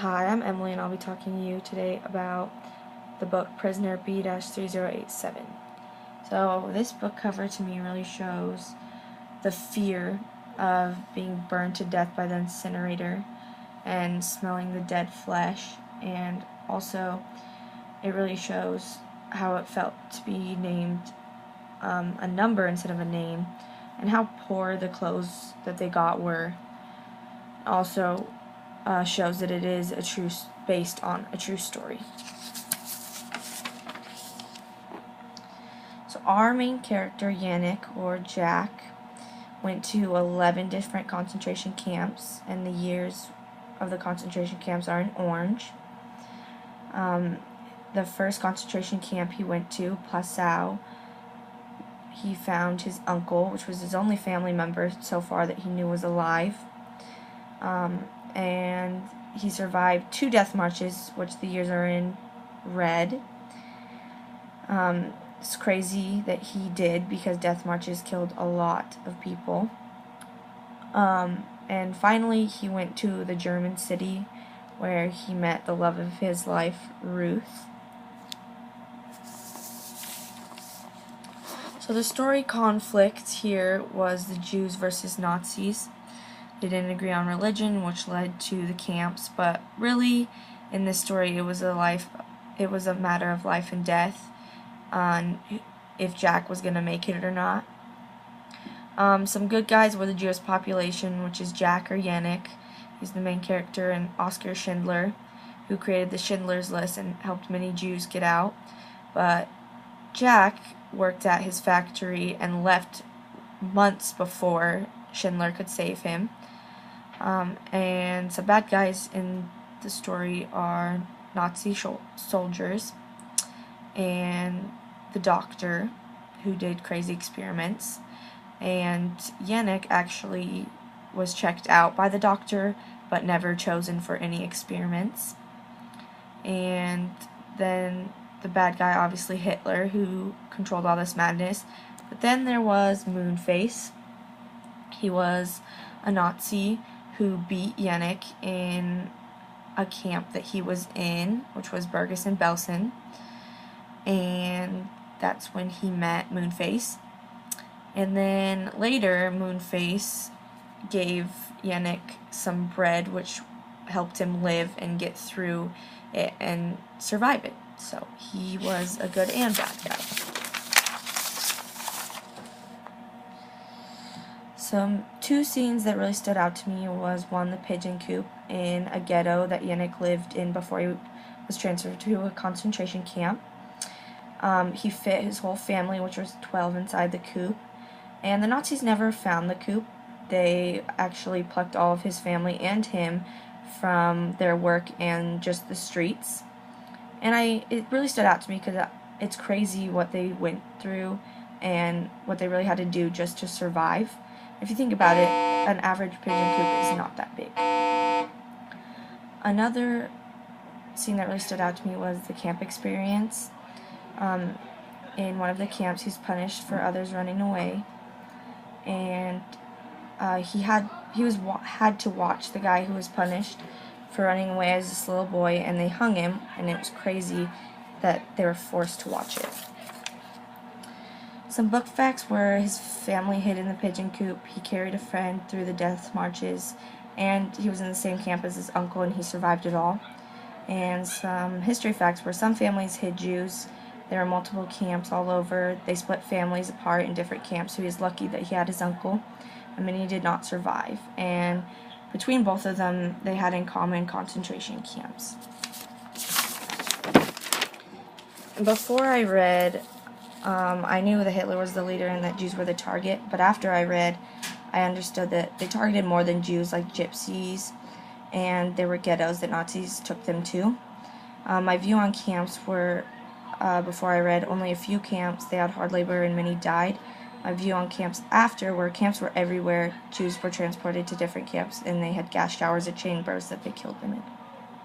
Hi, I'm Emily, and I'll be talking to you today about the book Prisoner B-3087. So, this book cover to me really shows the fear of being burned to death by the incinerator and smelling the dead flesh, and also it really shows how it felt to be named a number instead of a name, and how poor the clothes that they got were. Also, shows that it is based on a true story. So our main character, Yannick, or Jack, went to 11 different concentration camps, and the years of the concentration camps are in orange. The first concentration camp he went to, Passau, he found his uncle, which was his only family member so far that he knew was alive. And he survived 2 death marches, which the years are in red. It's crazy that he did, because death marches killed a lot of people. And finally, he went to the German city where he met the love of his life, Ruth. So the story conflict here was the Jews versus Nazis. They didn't agree on religion, which led to the camps, but really, in this story, it was a matter of life and death, on if Jack was going to make it or not. Some good guys were the Jewish population, which is Jack, or Yannick. He's the main character, and Oskar Schindler, who created the Schindler's List and helped many Jews get out. But Jack worked at his factory and left months before Schindler could save him. And some bad guys in the story are Nazi soldiers and the doctor who did crazy experiments. And Yannick actually was checked out by the doctor but never chosen for any experiments. And then the bad guy, obviously Hitler, who controlled all this madness. But then there was Moonface. He was a Nazi who beat Yannick in a camp that he was in, which was Bergen-Belsen. And that's when he met Moonface. And then later, Moonface gave Yannick some bread, which helped him live and get through it and survive it. So he was a good and bad guy. Some 2 scenes that really stood out to me was, one, the pigeon coop in a ghetto that Yannick lived in before he was transferred to a concentration camp. He fit his whole family, which was 12, inside the coop. And the Nazis never found the coop. They actually plucked all of his family and him from their work and just the streets. And it really stood out to me because it's crazy what they went through and what they really had to do just to survive. If you think about it, an average pigeon coop is not that big. Another scene that really stood out to me was the camp experience. In one of the camps, he's punished for others running away, and he had to watch the guy who was punished for running away as this little boy, and they hung him, and it was crazy that they were forced to watch it. Some book facts were his family hid in the pigeon coop, he carried a friend through the death marches, and he was in the same camp as his uncle, and he survived it all. And some history facts were some families hid Jews. There were multiple camps all over. They split families apart in different camps, so he was lucky that he had his uncle, and many did not survive. And between both of them, they had in common concentration camps. Before I read, I knew that Hitler was the leader and that Jews were the target, but after I read, I understood that they targeted more than Jews, like gypsies, and there were ghettos that Nazis took them to. My view on camps were, before I read, only a few camps, they had hard labor and many died. My view on camps after were camps were everywhere, Jews were transported to different camps, and they had gas showers and chambers that they killed them in.